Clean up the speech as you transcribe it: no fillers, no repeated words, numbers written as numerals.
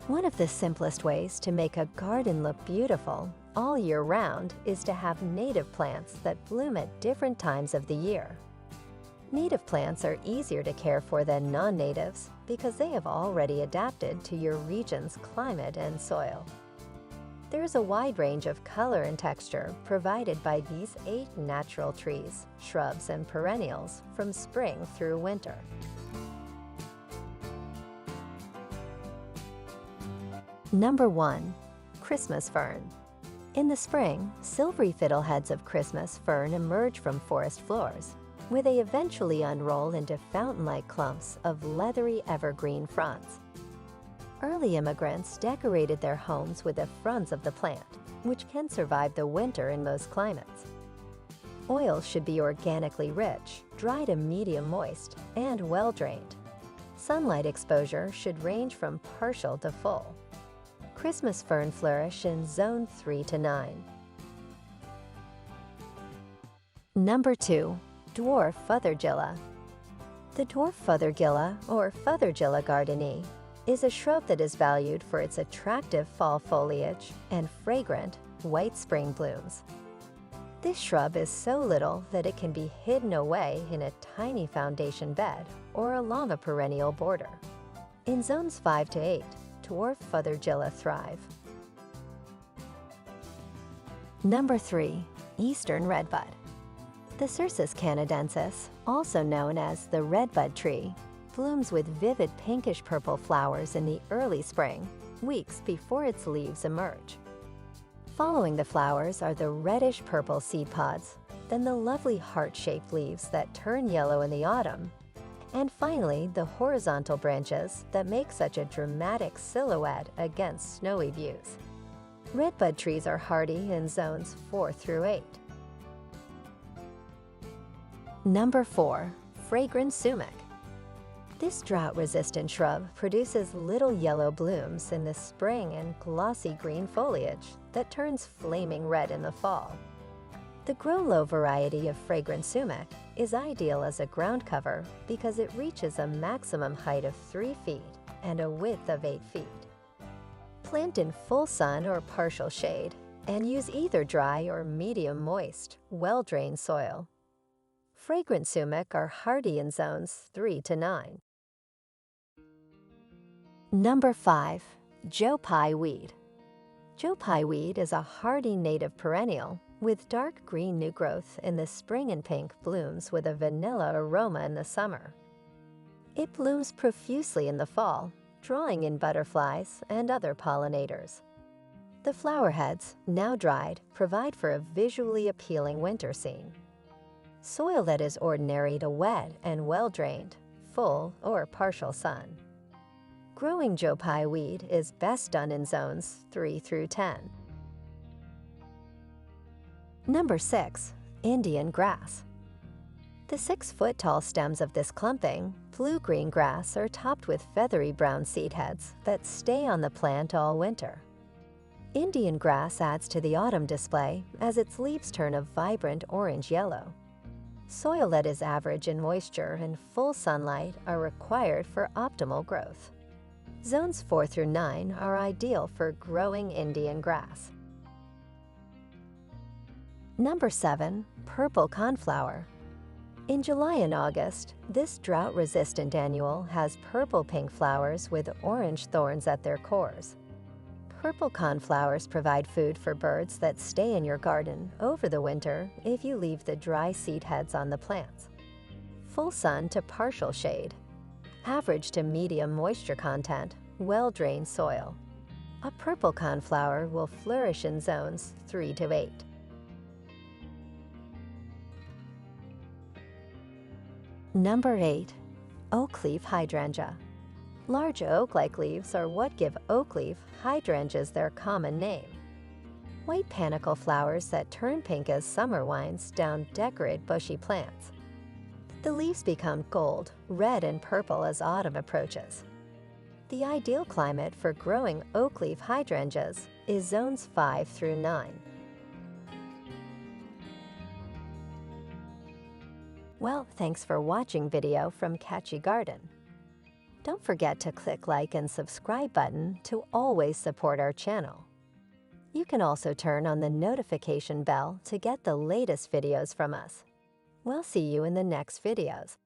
One of the simplest ways to make a garden look beautiful all year round is to have native plants that bloom at different times of the year. Native plants are easier to care for than non-natives because they have already adapted to your region's climate and soil. There's a wide range of color and texture provided by these 8 natural trees, shrubs, and perennials from spring through winter. Number 1. Christmas Fern. In the spring, silvery fiddleheads of Christmas fern emerge from forest floors, where they eventually unroll into fountain-like clumps of leathery evergreen fronds. Early immigrants decorated their homes with the fronds of the plant, which can survive the winter in most climates. Oils should be organically rich, dry to medium moist, and well-drained. Sunlight exposure should range from partial to full. Christmas fern flourish in zone 3 to 9. Number 2. Dwarf Fothergilla. The Dwarf Fothergilla, or Fothergilla gardeniae, is a shrub that is valued for its attractive fall foliage and fragrant, white spring blooms. This shrub is so little that it can be hidden away in a tiny foundation bed or along a perennial border. In zones 5 to 8, Dwarf Fothergilla thrive. Number 3. Eastern Redbud. The Cercis canadensis, also known as the redbud tree, blooms with vivid pinkish-purple flowers in the early spring, weeks before its leaves emerge. Following the flowers are the reddish-purple seed pods, then the lovely heart-shaped leaves that turn yellow in the autumn, and finally the horizontal branches that make such a dramatic silhouette against snowy views. Redbud trees are hardy in zones 4 through 8. Number 4. Fragrant Sumac. This drought-resistant shrub produces little yellow blooms in the spring and glossy green foliage that turns flaming red in the fall. The grow-low variety of fragrant sumac is ideal as a ground cover because it reaches a maximum height of 3 feet and a width of 8 feet. Plant in full sun or partial shade and use either dry or medium moist, well-drained soil. Fragrant sumac are hardy in zones 3 to 9. Number 5. Pye Weed. Pye Weed is a hardy native perennial with dark green new growth in the spring and pink blooms with a vanilla aroma in the summer. It blooms profusely in the fall, drawing in butterflies and other pollinators. The flower heads, now dried, provide for a visually appealing winter scene. Soil that is ordinary to wet and well-drained, full or partial sun. Growing Pye Weed is best done in zones 3 through 10. Number 6. Indian Grass. The 6-foot-tall stems of this clumping, blue-green grass are topped with feathery brown seed heads that stay on the plant all winter. Indian grass adds to the autumn display as its leaves turn a vibrant orange-yellow. Soil that is average in moisture and full sunlight are required for optimal growth. Zones 4 through 9 are ideal for growing Indian grass. Number 7. Purple Coneflower. In July and August, this drought-resistant annual has purple-pink flowers with orange thorns at their cores. Purple coneflowers provide food for birds that stay in your garden over the winter if you leave the dry seed heads on the plants. Full sun to partial shade. Average to medium moisture content, well-drained soil. A purple coneflower will flourish in zones 3 to 8. Number 8. Oakleaf Hydrangea. Large oak-like leaves are what give oakleaf hydrangeas their common name. White panicle flowers that turn pink as summer winds down decorate bushy plants. The leaves become gold, red, and purple as autumn approaches. The ideal climate for growing oakleaf hydrangeas is zones 5 through 9. Well, thanks for watching video from Catchy Garden. Don't forget to click like and subscribe button to always support our channel. You can also turn on the notification bell to get the latest videos from us. We'll see you in the next videos.